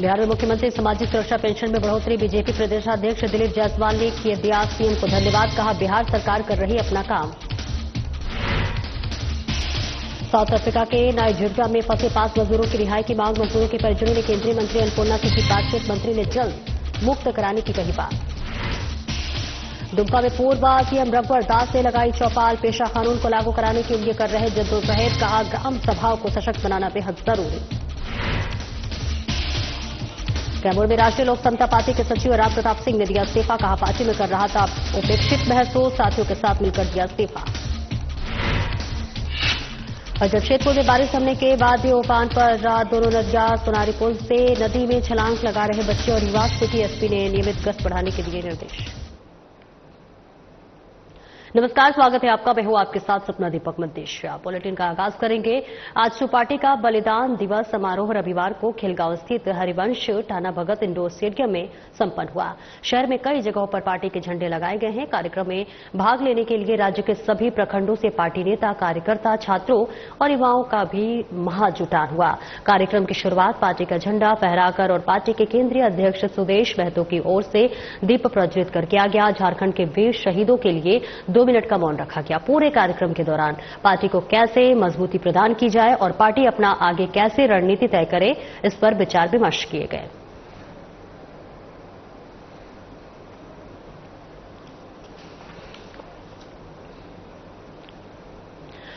बिहार में मुख्यमंत्री सामाजिक सुरक्षा पेंशन में बढ़ोतरी। बीजेपी प्रदेशाध्यक्ष दिलीप जायसवाल ने किए दिया सीएम को धन्यवाद, कहा बिहार सरकार कर रही अपना काम। साउथ अफ्रीका के नाइजीरिया में फंसे 5 मजदूरों की रिहाई की मांग। मजदूरों के परिजनों ने केंद्रीय मंत्री अन्नपूर्णा से की बातचीत। मंत्री ने जल्द मुक्त कराने की कही बात। दुमका में पूर्व सीएम रघुवर दास ने लगाई चौपाल। पेशा कानून को लागू कराने के लिए कर रहे जद्दोजहद, कहा ग्राम सभाओं को सशक्त बनाना बेहद जरूरी। कैमूर में राष्ट्रीय लोक समता पार्टी के सचिव राम प्रताप सिंह ने दिया इस्तीफा, कहा पार्टी में कर रहा था उपेक्षित महसूस, साथियों के साथ मिलकर दिया इस्तीफा। और जमशेदपुर में बारिश थमने के बाद भी उफान पर रात दोनों नदियां। सोनारी पुल से नदी में छलांग लगा रहे बच्चे और युवा। सिटी एसपी ने नियमित गश्त बढ़ाने के दिए निर्देश। नमस्कार, स्वागत है आपका। मैं हूं आपके साथ सपना दीपक मद्देशिया। बुलेटिन का आगाज करेंगे। आज पार्टी का बलिदान दिवस समारोह रविवार को खिलगांव स्थित हरिवंश टाना भगत इंडोर स्टेडियम में संपन्न हुआ। शहर में कई जगहों पर पार्टी के झंडे लगाए गए हैं। कार्यक्रम में भाग लेने के लिए राज्य के सभी प्रखंडों से पार्टी नेता, कार्यकर्ता, छात्रों और युवाओं का भी महाजुटान हुआ। कार्यक्रम की शुरुआत पार्टी का झंडा फहराकर और पार्टी के केंद्रीय अध्यक्ष सुदेश महतो की ओर से दीप प्रज्वलित कर किया गया। झारखंड के वीर शहीदों के लिए 2 मिनट का मौन रखा गया। पूरे कार्यक्रम के दौरान पार्टी को कैसे मजबूती प्रदान की जाए और पार्टी अपना आगे कैसे रणनीति तय करे, इस पर विचार विमर्श किए गए।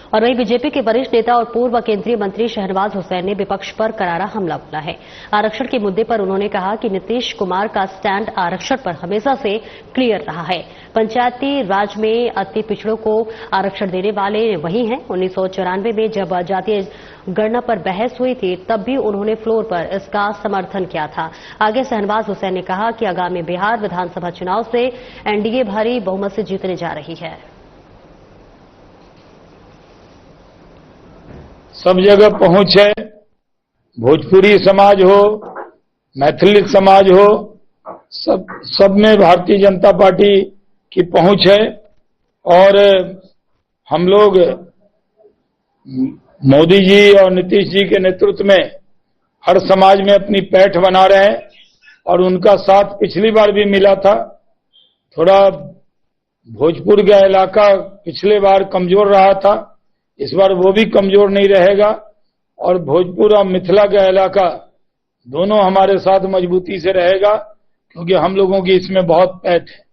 और वहीं बीजेपी के वरिष्ठ नेता और पूर्व केंद्रीय मंत्री शहनवाज हुसैन ने विपक्ष पर करारा हमला बोला है। आरक्षण के मुद्दे पर उन्होंने कहा कि नीतीश कुमार का स्टैंड आरक्षण पर हमेशा से क्लियर रहा है। पंचायती राज में अति पिछड़ों को आरक्षण देने वाले वही हैं। 1994 में जब जातीय गणना पर बहस हुई थी, तब भी उन्होंने फ्लोर पर इसका समर्थन किया था। आगे शहनवाज हुसैन ने कहा कि आगामी बिहार विधानसभा चुनाव से एनडीए भारी बहुमत से जीतने जा रही है। सब जगह पहुंच है। भोजपुरी समाज हो, मैथिली समाज हो, सब में भारतीय जनता पार्टी की पहुंच है। और हम लोग मोदी जी और नीतीश जी के नेतृत्व में हर समाज में अपनी पैठ बना रहे हैं और उनका साथ पिछली बार भी मिला था। थोड़ा भोजपुर का इलाका पिछले बार कमजोर रहा था, इस बार वो भी कमजोर नहीं रहेगा और भोजपुर और मिथिला का इलाका दोनों हमारे साथ मजबूती से रहेगा, क्योंकि हम लोगों की इसमें बहुत पैठ है।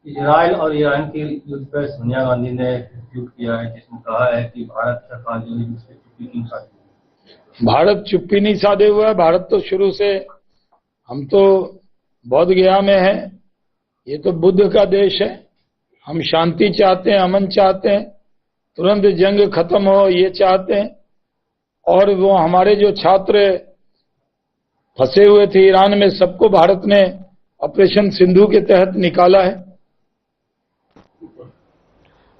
इजराइल और ईरान के युद्ध पर सोनिया गांधी ने ट्वीट किया है, जिसमें कहा है कि भारत सरकार जो है उससे चुप्पी क्यों साधे। भारत चुप्पी नहीं साधे हुआ है। भारत तो शुरू से, हम तो बौद्ध गया में है, ये तो बुद्ध का देश है। हम शांति चाहते हैं, अमन चाहते हैं, तुरंत जंग खत्म हो ये चाहते हैं। और वो हमारे जो छात्र फंसे हुए थे ईरान में, सबको भारत ने ऑपरेशन सिंधु के तहत निकाला है।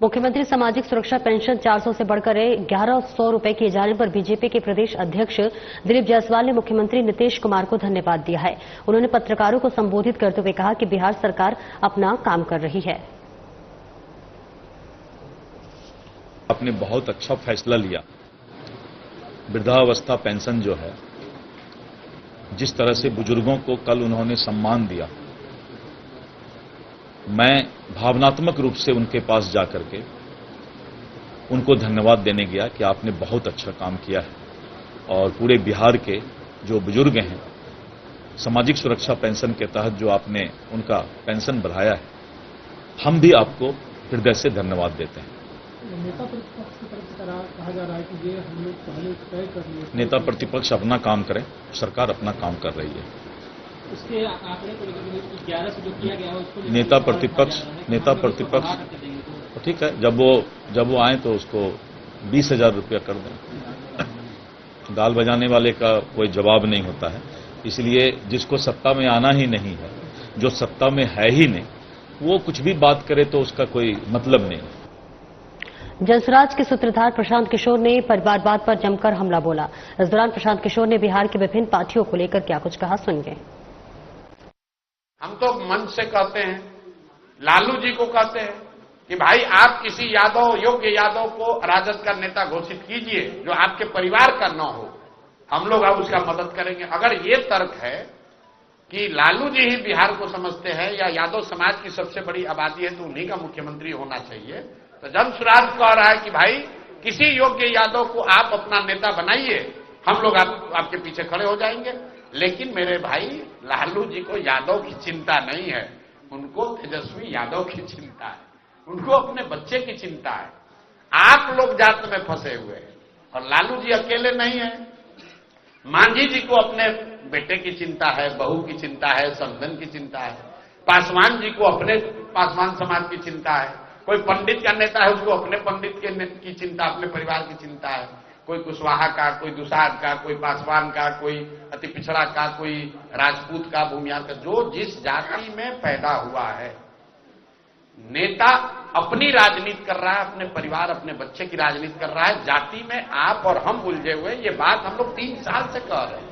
मुख्यमंत्री सामाजिक सुरक्षा पेंशन 400 से बढ़कर 1100 रुपए किए जाने पर बीजेपी के प्रदेश अध्यक्ष दिलीप जायसवाल ने मुख्यमंत्री नीतीश कुमार को धन्यवाद दिया है। उन्होंने पत्रकारों को संबोधित करते हुए कहा कि बिहार सरकार अपना काम कर रही है। आपने बहुत अच्छा फैसला लिया। वृद्धावस्था पेंशन जो है, जिस तरह से बुजुर्गों को कल उन्होंने सम्मान दिया, मैं भावनात्मक रूप से उनके पास जाकर के उनको धन्यवाद देने गया कि आपने बहुत अच्छा काम किया है। और पूरे बिहार के जो बुजुर्ग हैं, सामाजिक सुरक्षा पेंशन के तहत जो आपने उनका पेंशन बढ़ाया है, हम भी आपको हृदय से धन्यवाद देते हैं। नेता प्रतिपक्ष की तरफ से कहा जा रहा है कि ये हम लोग पहले तय कर लिए। नेता प्रतिपक्ष अपना काम करें, सरकार अपना काम कर रही है। उसके आंकड़े को लेकर 11 से जो किया गया है उसको नेता प्रतिपक्ष तो ठीक है, जब वो आए तो उसको 20,000 रुपया कर दें। दाल बजाने वाले का कोई जवाब नहीं होता है, इसलिए जिसको सत्ता में आना ही नहीं है, जो सत्ता में है ही नहीं, वो कुछ भी बात करे तो उसका कोई मतलब नहीं। जनसुराज के सूत्रधार प्रशांत किशोर ने परिवारवाद पर जमकर हमला बोला। इस दौरान प्रशांत किशोर ने बिहार की विभिन्न पार्टियों को लेकर क्या कुछ कहा, सुनिए। हम तो मन से कहते हैं, लालू जी को कहते हैं कि भाई आप किसी योग्य यादव को राजद का नेता घोषित कीजिए जो आपके परिवार का न हो। हम लोग अब उसका मदद करेंगे। अगर ये तर्क है कि लालू जी ही बिहार को समझते हैं या यादव समाज की सबसे बड़ी आबादी है तो उन्हीं का मुख्यमंत्री होना चाहिए, तो जन स्वराज कह रहा है कि भाई किसी योग्य यादव को आप अपना नेता बनाइए, हम लोग आपके पीछे खड़े हो जाएंगे। लेकिन मेरे भाई लालू जी को यादव की चिंता नहीं है, उनको तेजस्वी यादव की चिंता है, उनको अपने बच्चे की चिंता है। आप लोग जात में फंसे हुए हैं और लालू जी अकेले नहीं है। मांझी जी को अपने बेटे की चिंता है, बहू की चिंता है, समधन की चिंता है। पासवान जी को अपने पासवान समाज की चिंता है। कोई पंडित का नेता है, उसको अपने पंडित की चिंता, अपने परिवार की चिंता है। कोई कुशवाहा का, कोई दुसाध का, कोई पासवान का, कोई अति पिछड़ा का, कोई राजपूत का, भूमियार का, जो जिस जाति में पैदा हुआ है। नेता अपनी राजनीति कर रहा है, अपने परिवार अपने बच्चे की राजनीति कर रहा है। जाति में आप और हम उलझे हुए, ये बात हम लोग 3 साल से कह रहे हैं।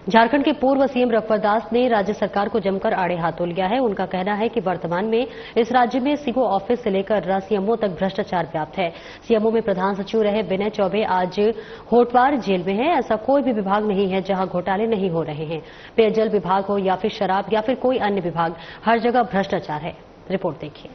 झारखंड के पूर्व सीएम रघुवर दास ने राज्य सरकार को जमकर आड़े हाथों लिया है। उनका कहना है कि वर्तमान में इस राज्य में सीओ ऑफिस से लेकर सीएमओ तक भ्रष्टाचार व्याप्त है। सीएमओ में प्रधान सचिव रहे विनय चौबे आज होटवार जेल में हैं। ऐसा कोई भी विभाग नहीं है जहां घोटाले नहीं हो रहे हैं। पेयजल विभाग हो या फिर शराब या फिर कोई अन्य विभाग, हर जगह भ्रष्टाचार है। रिपोर्ट देखिए।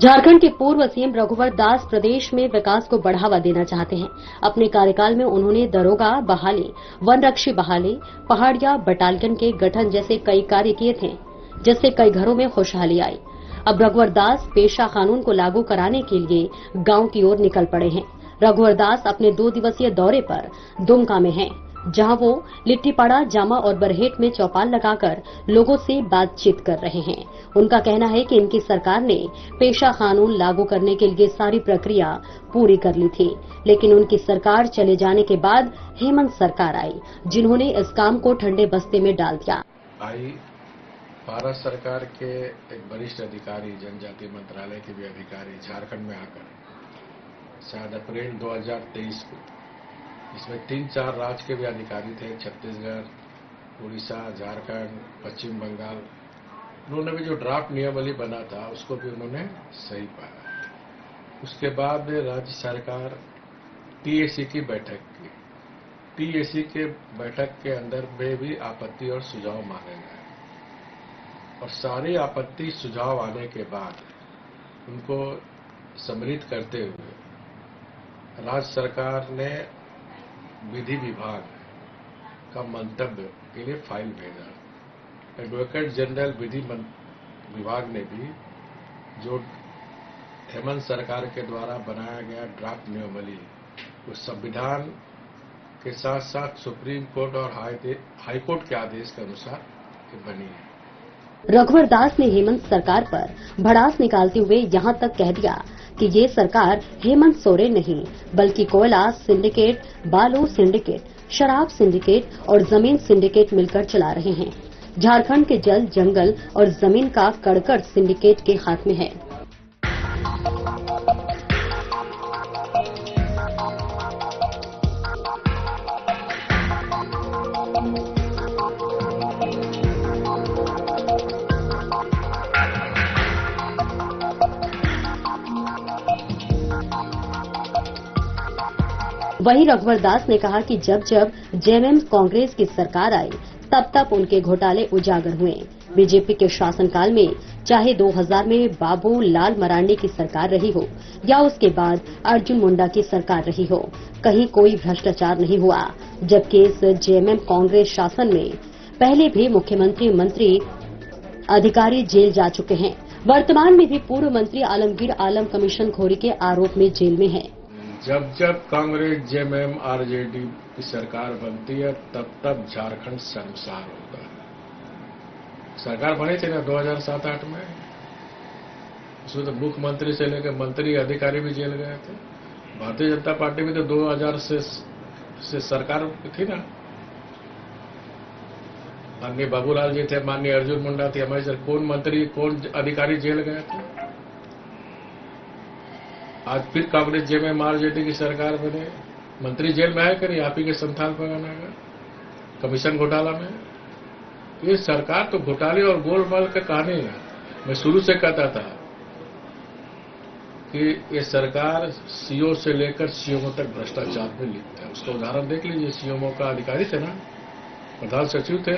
झारखंड के पूर्व सीएम रघुवर दास प्रदेश में विकास को बढ़ावा देना चाहते हैं। अपने कार्यकाल में उन्होंने दरोगा बहाली, वनरक्षी बहाली, पहाड़िया बटालियन के गठन जैसे कई कार्य किए थे, जिससे कई घरों में खुशहाली आई। अब रघुवर दास पेशा कानून को लागू कराने के लिए गांव की ओर निकल पड़े हैं। रघुवर दास अपने 2 दिवसीय दौरे पर दुमका में हैं, जहां वो लिट्टीपाड़ा, जामा और बरहेट में चौपाल लगाकर लोगों से बातचीत कर रहे हैं। उनका कहना है कि इनकी सरकार ने पेशा कानून लागू करने के लिए सारी प्रक्रिया पूरी कर ली थी, लेकिन उनकी सरकार चले जाने के बाद हेमंत सरकार आई, जिन्होंने इस काम को ठंडे बस्ते में डाल दिया। भारत सरकार के एक वरिष्ठ अधिकारी, जनजाति मंत्रालय के भी अधिकारी झारखंड में आकर शायद अप्रैल 2023 को, इसमें 3-4 राज्य के भी अधिकारी थे, छत्तीसगढ़, उड़ीसा, झारखंड, पश्चिम बंगाल। उन्होंने भी जो ड्राफ्ट नियमावली बना था उसको भी उन्होंने सही पाया। उसके बाद राज्य सरकार टीएसी की बैठक की। टीएसी के बैठक के अंदर में भी आपत्ति और सुझाव मांगे गए और सारे आपत्ति सुझाव आने के बाद उनको सम्मिलित करते हुए राज्य सरकार ने विधि विभाग का मंतव्य के लिए फाइल भेजा। एडवोकेट जनरल विधि विभाग ने भी जो हेमंत सरकार के द्वारा बनाया गया ड्राफ्ट नियमावली, वो संविधान के साथ साथ सुप्रीम कोर्ट और हाई कोर्ट के आदेश के अनुसार बनी है। रघुवर दास ने हेमंत सरकार पर भड़ास निकालते हुए यहां तक कह दिया कि ये सरकार हेमंत सोरेन नहीं, बल्कि कोयला सिंडिकेट, बालू सिंडिकेट, शराब सिंडिकेट और जमीन सिंडिकेट मिलकर चला रहे हैं। झारखंड के जल, जंगल और जमीन का कड़कड़ सिंडिकेट के हाथ में है। वहीं रघुवर दास ने कहा कि जब जब जेएमएम कांग्रेस की सरकार आई, तब तब उनके घोटाले उजागर हुए। बीजेपी के शासनकाल में चाहे 2000 में बाबू लाल मरांडी की सरकार रही हो या उसके बाद अर्जुन मुंडा की सरकार रही हो, कहीं कोई भ्रष्टाचार नहीं हुआ। जबकि इस जेएमएम कांग्रेस शासन में पहले भी मुख्यमंत्री, मंत्री, अधिकारी जेल जा चुके हैं। वर्तमान में भी पूर्व मंत्री आलमगीर आलम कमीशनखोरी के आरोप में जेल में है। जब जब कांग्रेस, जेएमएम, आरजेडी की सरकार बनती है, तब तब झारखंड शर्मसार होता है। सरकार बनी थी ना 2007-8 में, उसमें तो मुख्यमंत्री से लेकर मंत्री, अधिकारी भी जेल गए थे। भारतीय जनता पार्टी भी तो 2000 से सरकार थी ना। माननीय बाबूलाल जी थे, माननीय अर्जुन मुंडा थे, हमारे सर कौन मंत्री, कौन अधिकारी जेल गए थे? आज फिर कांग्रेस जेल में मारजेडी की सरकार बने, मंत्री जेल में आए करिए आप ही के संथाल पगाना का कमीशन घोटाला में। ये सरकार तो घोटाले और गोलमाल का कहानी है। मैं शुरू से कहता था कि ये सरकार सीओ से लेकर सीएमओ तक भ्रष्टाचार में लिप्त है। उसका उदाहरण देख लीजिए। सीएमओ का अधिकारी थे ना, प्रधान सचिव थे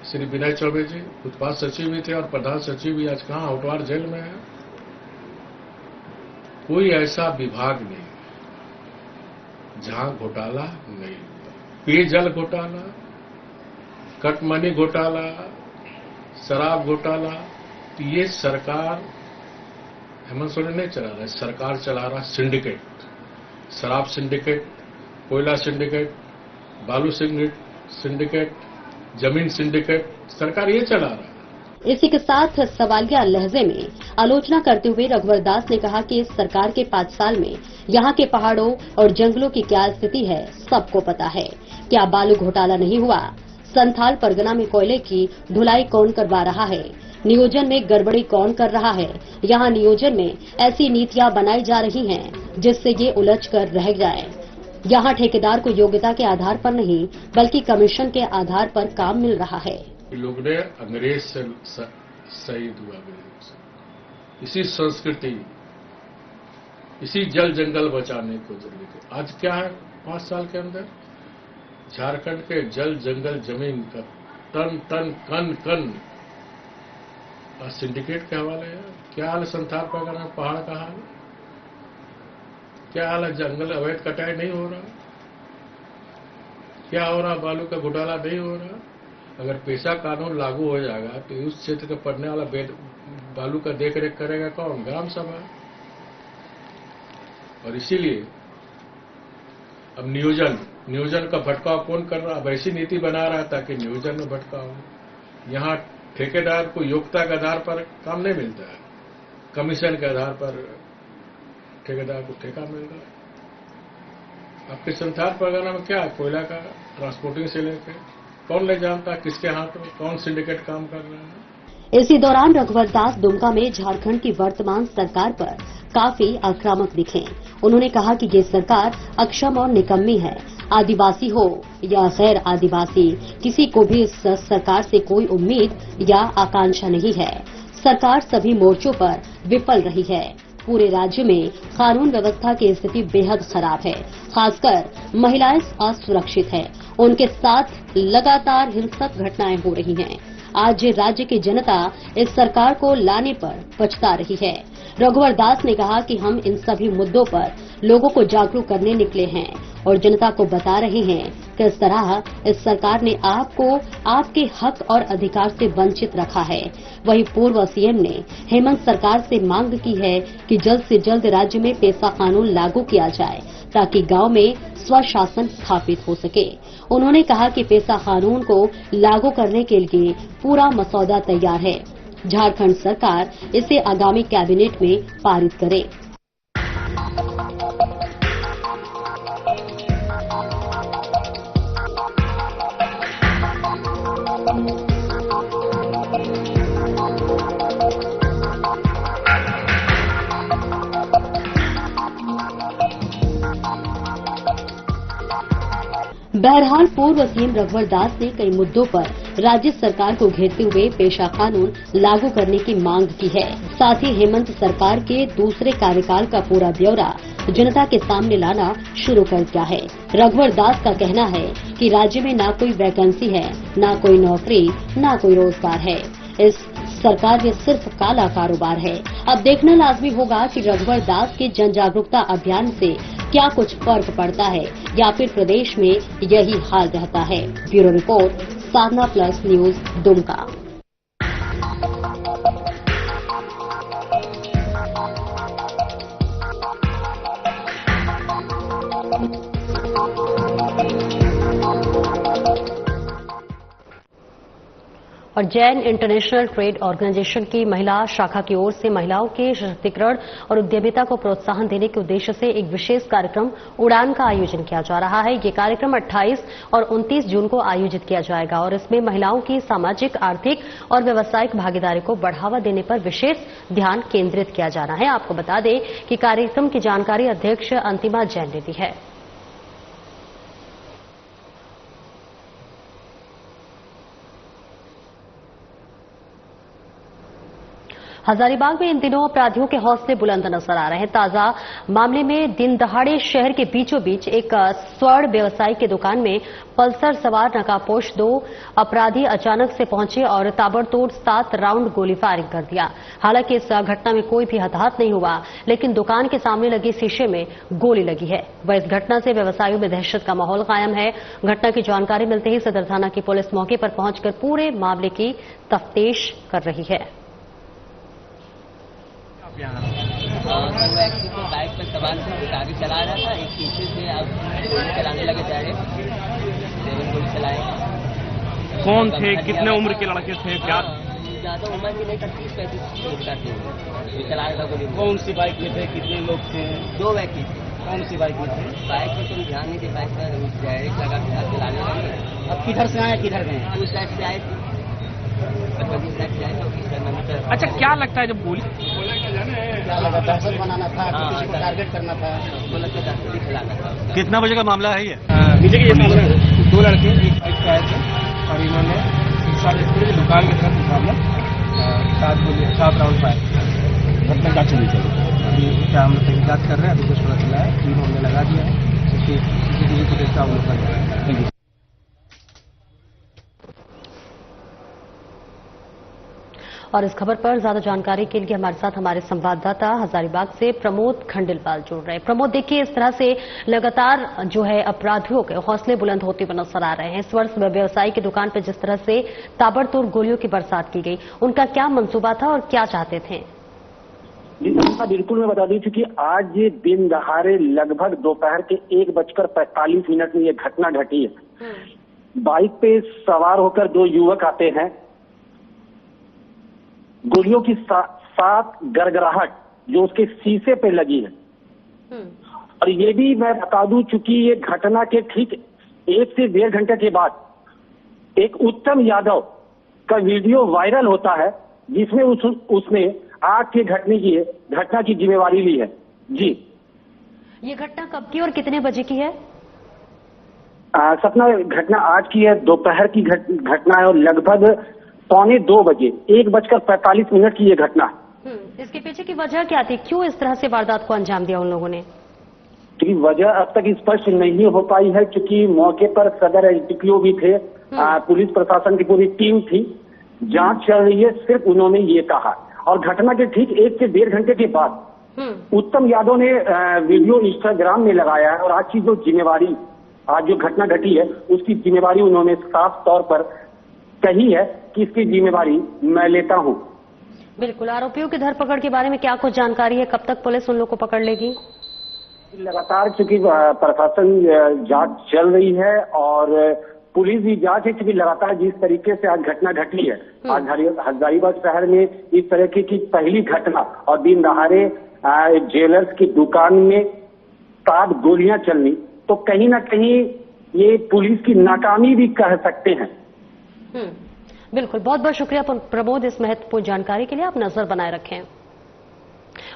श्री विनय चौबे जी, उत्पाद सचिव भी थे और प्रधान सचिव भी आज कहां होटवार जेल में है। कोई ऐसा विभाग नहीं जहां घोटाला नहीं होता। पेयजल घोटाला, कटमनी घोटाला, शराब घोटाला, तो ये सरकार हेमंत सोरेन नहीं चला रहा है, सरकार चला रहा सिंडिकेट, शराब सिंडिकेट, कोयला सिंडिकेट, बालू सिंडिकेट, जमीन सिंडिकेट, सरकार ये चला रहा है। इसी के साथ सवालिया लहजे में आलोचना करते हुए रघुवर दास ने कहा कि इस सरकार के 5 साल में यहां के पहाड़ों और जंगलों की क्या स्थिति है सबको पता है। क्या बालू घोटाला नहीं हुआ? संथाल परगना में कोयले की ढुलाई कौन करवा रहा है? नियोजन में गड़बड़ी कौन कर रहा है? यहां नियोजन में ऐसी नीतियां बनाई जा रही हैं जिससे ये उलझ कर रह जाए। यहां ठेकेदार को योग्यता के आधार पर नहीं बल्कि कमीशन के आधार पर काम मिल रहा है। लोग ने अंग्रेज से शहीद हुआ, इसी संस्कृति, इसी जल जंगल बचाने को जरूरी थे। आज क्या है 5 साल के अंदर झारखंड के जल जंगल जमीन का टन टन कन कन सिंडिकेट के हवाले है। क्या हाल है संथाल परगना पहाड़ का हाल? क्या हाल है? जंगल अवैध कटाई नहीं हो रहा? क्या हो रहा? बालू का घोटाला नहीं हो रहा? अगर पेशा कानून लागू हो जाएगा तो उस क्षेत्र का पड़ने वाला बालू का देख रेख करेगा कौन? ग्राम सभा। और इसीलिए अब नियोजन का भटकाव कौन कर रहा? अब ऐसी नीति बना रहा है ताकि नियोजन में भटकाव हो। यहां ठेकेदार को योग्यता के आधार पर काम नहीं मिलता है, कमीशन के आधार पर ठेकेदार को ठेका मिल रहा है। आपके संथाल परगना में क्या है? कोयला का ट्रांसपोर्टिंग से लेकर कौन नहीं जानता किसके हाथ में कौन सिंडिकेट काम कर रहा है। इसी दौरान रघुवर दास दुमका में झारखंड की वर्तमान सरकार पर काफी आक्रामक दिखे। उन्होंने कहा कि ये सरकार अक्षम और निकम्मी है। आदिवासी हो या गैर आदिवासी, किसी को भी इस सरकार से कोई उम्मीद या आकांक्षा नहीं है। सरकार सभी मोर्चों पर विफल रही है। पूरे राज्य में कानून व्यवस्था की स्थिति बेहद खराब है। खासकर महिलाएं असुरक्षित हैं। उनके साथ लगातार हिंसक घटनाएं हो रही हैं। आज राज्य की जनता इस सरकार को लाने पर पछता रही है। रघुवर दास ने कहा कि हम इन सभी मुद्दों पर लोगों को जागरूक करने निकले हैं और जनता को बता रहे हैं कि इस तरह इस सरकार ने आपको आपके हक और अधिकार से वंचित रखा है। वहीं पूर्व सीएम ने हेमंत सरकार से मांग की है कि जल्द से जल्द राज्य में पेशा कानून लागू किया जाए ताकि गांव में स्वशासन स्थापित हो सके। उन्होंने कहा कि पेशा कानून को लागू करने के लिए पूरा मसौदा तैयार है। झारखंड सरकार इसे आगामी कैबिनेट में पारित करे। बहरहाल पूर्व सीएम रघुवर दास ने कई मुद्दों पर राज्य सरकार को घेरते हुए पेशा कानून लागू करने की मांग की है। साथ ही हेमंत सरकार के दूसरे कार्यकाल का पूरा ब्यौरा जनता के सामने लाना शुरू कर दिया है। रघुवर दास का कहना है कि राज्य में न कोई वैकेंसी है, न कोई नौकरी, न कोई रोजगार है। इस सरकार में सिर्फ काला कारोबार है। अब देखना लाजमी होगा कि रघुवर दास के जन जागरूकता अभियान से क्या कुछ फर्क पड़ता है या फिर प्रदेश में यही हाल रहता है। ब्यूरो रिपोर्ट, साधना प्लस न्यूज, दुमका। और जैन इंटरनेशनल ट्रेड ऑर्गेनाइजेशन की महिला शाखा की ओर से महिलाओं के सशक्तिकरण और उद्यमिता को प्रोत्साहन देने के उद्देश्य से एक विशेष कार्यक्रम उड़ान का आयोजन किया जा रहा है। ये कार्यक्रम 28 और 29 जून को आयोजित किया जाएगा और इसमें महिलाओं की सामाजिक, आर्थिक और व्यावसायिक भागीदारी को बढ़ावा देने पर विशेष ध्यान केंद्रित किया जाना है। आपको बता दें कि कार्यक्रम की जानकारी अध्यक्ष अंतिमा जैन ने दी है। हजारीबाग में इन दिनों अपराधियों के हौसले बुलंद नजर आ रहे हैं। ताजा मामले में दिन दहाड़े शहर के बीचों बीच एक स्वर्ण व्यवसायी की दुकान में पल्सर सवार नकाबपोश 2 अपराधी अचानक से पहुंचे और ताबड़तोड़ 7 राउंड गोली फायरिंग कर दिया। हालांकि इस घटना में कोई भी हताहत नहीं हुआ, लेकिन दुकान के सामने लगे शीशे में गोली लगी है। वह इस घटना से व्यवसायियों में दहशत का माहौल कायम है। घटना की जानकारी मिलते ही सदर थाना की पुलिस मौके पर पहुंचकर पूरे मामले की तफ्तीश कर रही है। व्यक्ति को बाइक पर सवार थे, एक आगे चला रहा था, एक पीछे से अब गोली चलाने लगे डायरेक्ट 7 गोली चलाए। कौन थे, कितने उम्र के लड़के थे, क्या ज्यादा उम्र के नहीं, 30-35 का थे जो चला रहा था गोली। कौन सी बाइक में थे, कितने लोग थे? 2 व्यक्ति थे। कौन सी बाइक में थे? बाइक में तुम ध्यान नहीं दे, बाइक पर डायरेक्ट लगा के हाथ चलाने लगे। अब किधर से आए, किधर गए? उस साइड से आए थे, अच्छा, क्या लगता है जब गोली क्या लगा, दहशत बनाना था, किसी को टारगेट करना था? कितना बजे का मामला है ये? देखिए, ये मामला 2 लड़के एक बाइक पे आए थे और इन्होंने पूरी दुकान की तरफ सामने 7 राउंड फायर। घटना क्या चली चाहिए, क्या हम लोग तहकीकात कर रहे हैं, अभी कुछ पता चला है, टीम हमने लगा दिया है, सीसीटीवी फुटेज का अवलोकन कर रहे हैं। और इस खबर पर ज्यादा जानकारी के लिए हमारे साथ हमारे संवाददाता हजारीबाग से प्रमोद खंडेलवाल जुड़ रहे हैं। प्रमोद, देखिए, इस तरह से लगातार जो है अपराधियों के हौसले बुलंद होते हुए नजर आ रहे हैं। इस वर्ष व्यवसायी की दुकान पर जिस तरह से ताबड़तोड़ गोलियों की बरसात की गई, उनका क्या मंसूबा था और क्या चाहते थे? जी बिल्कुल, मैं बता दूं कि आज ये दिन दहाड़े लगभग दोपहर के 1:45 में ये घटना घटी है। बाइक पे सवार होकर 2 युवक आते हैं। गोलियों की 7 गड़गड़ाहट जो उसके शीशे पे लगी है। और ये भी मैं बता दूं, चूंकि ये घटना के ठीक 1 से 1.5 घंटे के बाद एक उत्तम यादव का वीडियो वायरल होता है, जिसमें उसने आग के घटना की जिम्मेवारी ली है। जी, ये घटना कब की और कितने बजे की है? सपना, घटना आज की है, दोपहर की घटना है और लगभग 1:45 बजे 1:45 की ये घटना है। इसके पीछे की वजह क्या थी, क्यों इस तरह से वारदात को अंजाम दिया उन लोगों ने? क्योंकि वजह अब तक स्पष्ट नहीं हो पाई है, क्योंकि मौके पर सदर एसडीपीओ भी थे, पुलिस प्रशासन की पूरी टीम थी, जांच चल रही है, सिर्फ उन्होंने ये कहा। और घटना के ठीक 1 से 1.5 घंटे के बाद उत्तम यादव ने वीडियो इंस्टाग्राम में लगाया है और आज की जो जिम्मेवारी, आज जो घटना घटी है उसकी जिम्मेवारी उन्होंने साफ तौर पर कही है कि इसकी जिम्मेवारी मैं लेता हूं। बिल्कुल, आरोपियों की धरपकड़ के बारे में क्या कुछ जानकारी है, कब तक पुलिस उन लोगों को पकड़ लेगी? लगातार चूंकि प्रशासन जांच चल रही है और पुलिस भी जांच है, क्योंकि लगातार जिस तरीके से आज घटना घटी है, आज हजारीबाग शहर में इस तरह की पहली घटना और दिन दहाड़े ज्वेलर्स की दुकान में 7 गोलियां चलनी, तो कहीं ना कहीं ये पुलिस की नाकामी भी कह सकते हैं। बिल्कुल, बहुत बहुत शुक्रिया प्रमोद, इस महत्वपूर्ण जानकारी के लिए। आप नजर बनाए रखें।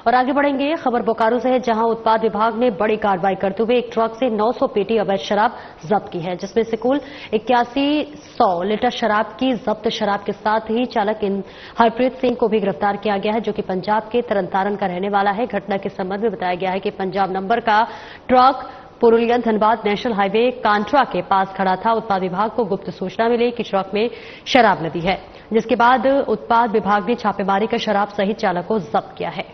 और आगे बढ़ेंगे, खबर बोकारो से है, जहां उत्पाद विभाग ने बड़ी कार्रवाई करते हुए एक ट्रक से 900 पेटी अवैध शराब जब्त की है, जिसमें से कुल 8100 लीटर शराब की जब्त शराब के साथ ही चालक हरप्रीत सिंह को भी गिरफ्तार किया गया है, जो कि पंजाब के तरनतारन का रहने वाला है। घटना के संबंध में बताया गया है कि पंजाब नंबर का truck Purulia Dhanbad national highway contra के पास खड़ा था। उत्पाद विभाग को गुप्त सूचना मिली कि ट्रक में शराब लदी है, जिसके बाद उत्पाद विभाग ने छापेमारी कर शराब सहित चालक को जब्त किया है।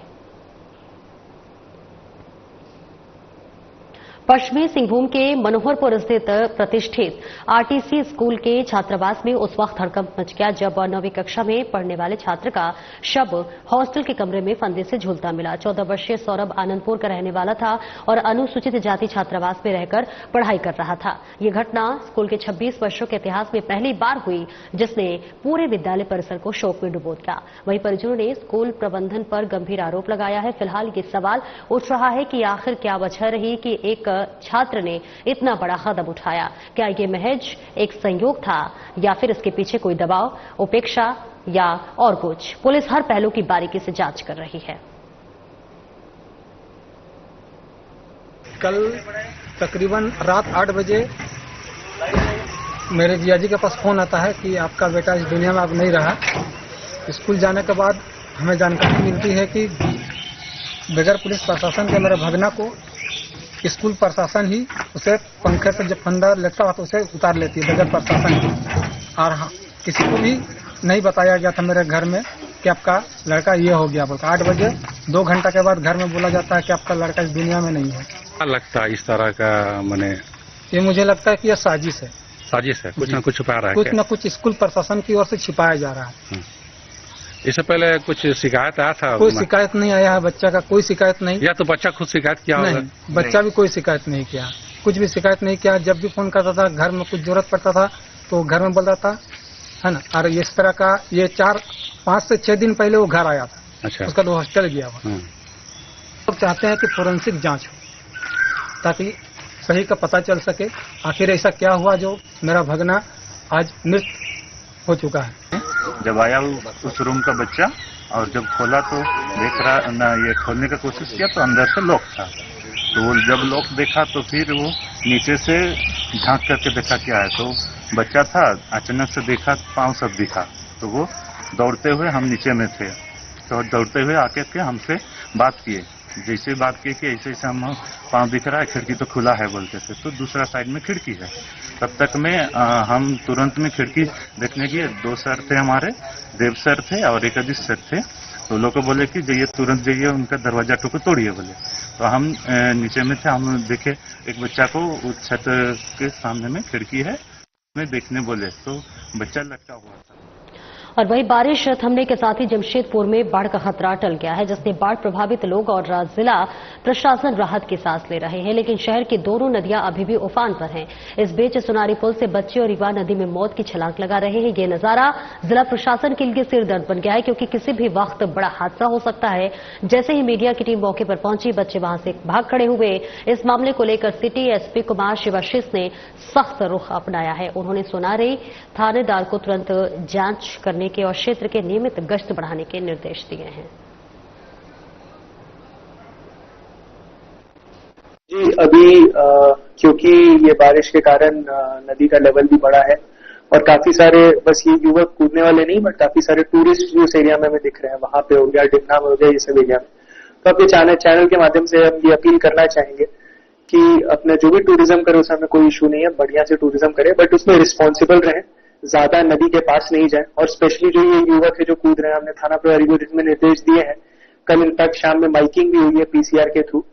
पश्चिमी सिंहभूम के मनोहरपुर स्थित प्रतिष्ठित आरटीसी स्कूल के छात्रावास में उस वक्त हड़कंप मच गया जब 9वीं कक्षा में पढ़ने वाले छात्र का शव हॉस्टल के कमरे में फंदे से झूलता मिला। 14 वर्षीय सौरभ आनंदपुर का रहने वाला था और अनुसूचित जाति छात्रावास में रहकर पढ़ाई कर रहा था। ये घटना स्कूल के 26 वर्षों के इतिहास में पहली बार हुई जिसने पूरे विद्यालय परिसर को शोक में डुबो दिया। वहीं परिजनों ने स्कूल प्रबंधन पर गंभीर आरोप लगाया है। फिलहाल ये सवाल उठ रहा है कि आखिर क्या वजह रही कि एक छात्र ने इतना बड़ा कदम उठाया। क्या ये महज एक संयोग था या फिर इसके पीछे कोई दबाव, उपेक्षा या और कुछ? पुलिस हर पहलू की बारीकी से जांच कर रही है। कल तकरीबन रात 8 बजे मेरे जियाजी के पास फोन आता है कि आपका बेटा इस दुनिया में अब नहीं रहा। स्कूल जाने के बाद हमें जानकारी मिलती है कि बगैर पुलिस प्रशासन के मेरे भगना को स्कूल प्रशासन ही उसे पंखे से जब फंदा लेता तो उसे उतार लेती है बगैर प्रशासन की। और हाँ, किसी को भी नहीं बताया गया था मेरे घर में कि आपका लड़का ये हो गया बोलकर। 8 बजे 2 घंटा के बाद घर में बोला जाता है कि आपका लड़का इस दुनिया में नहीं है। क्या लगता है इस तरह का? मैंने ये मुझे लगता है कि यह साजिश है। साजिश है, कुछ न कुछ छुपा रहा है। कुछ न कुछ स्कूल प्रशासन की ओर से छिपाया जा रहा है। इससे पहले कुछ शिकायत आया था? कोई शिकायत नहीं आया है बच्चा का, कोई शिकायत नहीं। या तो बच्चा खुद शिकायत किया होगा? नहीं, बच्चा भी कोई शिकायत नहीं किया, कुछ भी शिकायत नहीं किया। जब भी फोन करता था घर में कुछ जरूरत पड़ता था तो घर में बोलता था, है ना। और इस तरह का ये 5 से 6 दिन पहले वो घर आया था। अच्छा। उसका तो हॉस्टल गया हुआ। लोग चाहते हैं कि फोरेंसिक जांच हो ताकि सही का पता चल सके आखिर ऐसा क्या हुआ जो मेरा भगना आज मृत हो चुका है। जब आया उस रूम का बच्चा और जब खोला तो देख रहा ना, ये खोलने का कोशिश किया तो अंदर से लॉक था। तो वो जब लॉक देखा तो फिर वो नीचे से झांक करके देखा क्या है, तो बच्चा था। अचानक से देखा पाँव सब दिखा तो वो दौड़ते हुए, हम नीचे में थे तो दौड़ते हुए आके के हमसे बात किए। जैसे बात की कि ऐसे ऐसे हम पाँव दिख रहा है, खिड़की तो खुला है बोलते थे। तो दूसरा साइड में खिड़की है। तब तक में हम तुरंत में खिड़की देखने गए। 2 सर थे हमारे, देव सर थे और एकादश सर थे। तो लोग को बोले कि जाइए, तुरंत जाइए, उनका दरवाजा ठोको तोड़िए बोले। तो हम नीचे में थे, हम देखे एक बच्चा को उस छत के सामने में खिड़की है में देखने बोले तो बच्चा लटका हुआ था। और वही बारिश थमने के साथ ही जमशेदपुर में बाढ़ का खतरा टल गया है, जिससे बाढ़ प्रभावित लोग और जिला प्रशासन राहत की सांस ले रहे हैं। लेकिन शहर की दोनों नदियां अभी भी उफान पर हैं। इस बीच सुनारी पुल से बच्चे और युवा नदी में मौत की छलांग लगा रहे हैं। ये नजारा जिला प्रशासन के लिए सिरदर्द बन गया है क्योंकि किसी भी वक्त बड़ा हादसा हो सकता है। जैसे ही मीडिया की टीम मौके पर पहुंची, बच्चे वहां से भाग खड़े हुए। इस मामले को लेकर सिटी एसपी कुमार शिवाशीष ने सख्त रुख अपनाया है। उन्होंने सुनारी थानेदार को तुरंत जांच करने के और क्षेत्र के नियमित गश्त बढ़ाने के निर्देश दिए हैं। जी, अभी क्योंकि ये बारिश के कारण नदी का लेवल भी बढ़ा है और काफी सारे, बस ये युवक कूदने वाले नहीं बट काफी सारे टूरिस्ट जो उस एरिया में हमें दिख रहे हैं, वहां पे हो गया, डिमना में हो गया, ये सब एरिया में। तो अपने चैनल के माध्यम से हम ये अपील करना चाहेंगे कि अपने जो भी टूरिज्म करे उसमें हमें कोई इशू नहीं है, बढ़िया से टूरिज्म करे बट उसमें रिस्पॉन्सिबल रहे, ज्यादा नदी के पास नहीं जाए। और स्पेशली जो ये युवक है जो कूद रहे हैं, हमने थाना प्रभारी को जिसमें निर्देश दिए हैं। कल इनफैक्ट शाम में माइकिंग भी हुई है पीसीआर के थ्रू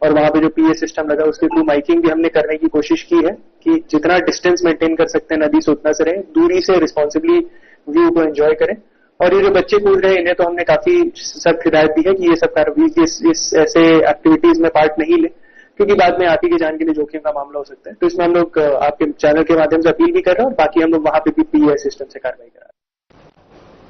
और वहां पे जो पीए सिस्टम लगा उसके थ्रू माइकिंग भी हमने करने की कोशिश की है कि जितना डिस्टेंस मेंटेन कर सकते हैं नदी से उतना से रहें, दूरी से रिस्पॉन्सिबली व्यू को एंजॉय करें। और ये जो बच्चे कूद रहे हैं इन्हें तो हमने काफी सख्त हिदायत दी है कि ये सब इस ऐसे एक्टिविटीज में पार्ट नहीं ले क्योंकि बाद में आप ही की जान के लिए जोखिम का मामला हो सकता है। तो इसमें हम लोग आपके चैनल के माध्यम से अपील भी कर रहे हैं और बाकी हम लोग वहां पे भी पीए सिस्टम से कार्रवाई कर रहे हैं।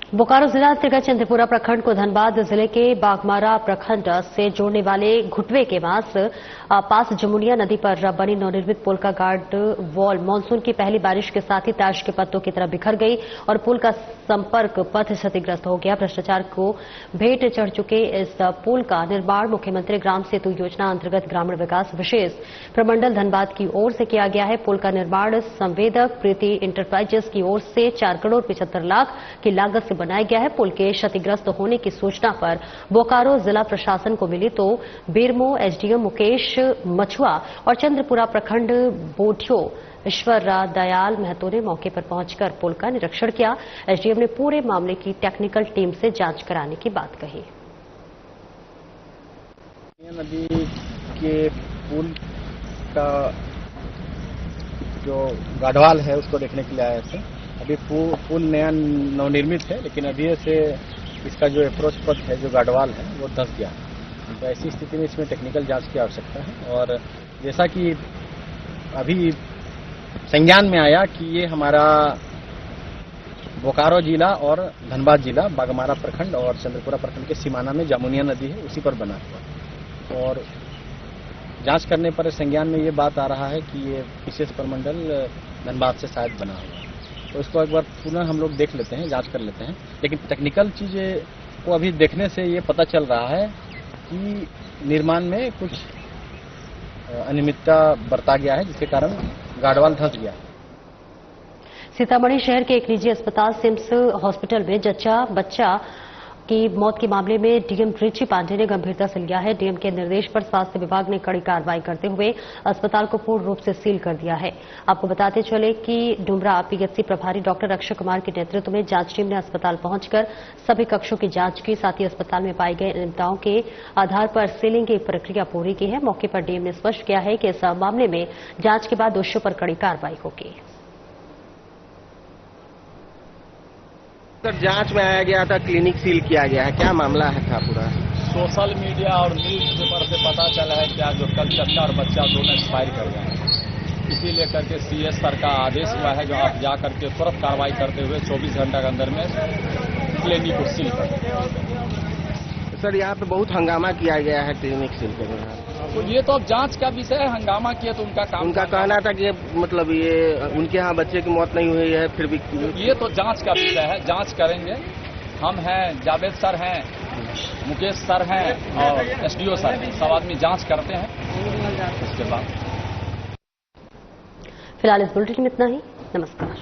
बोकारो जिला अंतर्गत चंद्रपुरा प्रखंड को धनबाद जिले के बागमारा प्रखंड से जोड़ने वाले घुटवे के पास जमुनिया नदी पर बनी नवनिर्मित पुल का गार्ड वॉल मानसून की पहली बारिश के साथ ही ताश के पत्तों की तरह बिखर गई और पुल का संपर्क पथ क्षतिग्रस्त हो गया। भ्रष्टाचार को भेंट चढ़ चुके इस पुल का निर्माण मुख्यमंत्री ग्राम सेतु योजना अंतर्गत ग्रामीण विकास विशेष प्रमंडल धनबाद की ओर से किया गया है। पुल का निर्माण संवेदक प्रीति इंटरप्राइजेस की ओर से 4 करोड़ 75 लाख की लागत से बनाया गया है। पुल के क्षतिग्रस्त होने की सूचना पर बोकारो जिला प्रशासन को मिली तो बेरमो एसडीएम मुकेश मछुआ और चंद्रपुरा प्रखंड बोठियो ईश्वर दयाल महतो ने मौके पर पहुंचकर पुल का निरीक्षण किया। एसडीएम ने पूरे मामले की टेक्निकल टीम से जांच कराने की बात कही। नदी के पुल का जो गाढ़वाल है उसको देखने के लिए आए थे। अभी पुल नया नवनिर्मित है, लेकिन अभी से इसका जो अप्रोच पथ है, जो गाढ़वाल है, वो धंस गया। तो ऐसी स्थिति में इसमें टेक्निकल जांच की आवश्यकता है। और जैसा कि अभी संज्ञान में आया कि ये हमारा बोकारो जिला और धनबाद जिला, बागमारा प्रखंड और चंद्रपुरा प्रखंड के सीमाना में जामुनिया नदी है, उसी पर बना हुआ। और जांच करने पर संज्ञान में ये बात आ रहा है कि ये विशेष प्रमंडल धनबाद से शायद बना हुआ है। तो इसको एक बार पुनः हम लोग देख लेते हैं, जांच कर लेते हैं। लेकिन टेक्निकल चीजें को अभी देखने से ये पता चल रहा है कि निर्माण में कुछ अनियमितता बरता गया है, जिसके कारण गाढ़वाल धंस गया। सीतामढ़ी शहर के एक निजी अस्पताल सिम्स हॉस्पिटल में जच्चा बच्चा की मौत के मामले में डीएम रिची पांडे ने गंभीरता से लिया है। डीएम के निर्देश पर स्वास्थ्य विभाग ने कड़ी कार्रवाई करते हुए अस्पताल को पूर्ण रूप से सील कर दिया है। आपको बताते चले कि डुमरा पीएचसी प्रभारी डॉक्टर अक्षय कुमार के नेतृत्व में जांच टीम ने अस्पताल पहुंचकर सभी कक्षों की जांच की। साथ ही अस्पताल में पाए गए अनियमितताओं के आधार पर सीलिंग की प्रक्रिया पूरी की है। मौके पर डीएम ने स्पष्ट किया है कि इस मामले में जांच के बाद दोषियों पर कड़ी कार्रवाई होगी। सर, जांच में आया गया था, क्लिनिक सील किया गया है, क्या मामला है था पूरा? सोशल मीडिया और न्यूज पेपर से पता चला है कि आज जो कल चच्चा और बच्चा दोनों एक्सपायर कर गए हैं। इसीलिए करके सीएस सर का आदेश हुआ है, जो आप जा करके तुरंत कार्रवाई करते हुए 24 घंटे के अंदर में क्लिनिक को सील कर। सर, यहाँ पे बहुत हंगामा किया गया है क्लिनिक सील करने में। तो ये तो अब जांच का विषय है। हंगामा किया तो उनका काम, उनका कहना था कि मतलब ये उनके यहाँ बच्चे की मौत नहीं हुई है, फिर भी ये तो जांच का विषय है, जांच करेंगे। हम हैं, जावेद सर हैं, मुकेश सर हैं और एसडीओ सर हैं, सब आदमी जांच करते हैं। उसके बाद फिलहाल इस बुलेटिन में इतना ही। नमस्कार।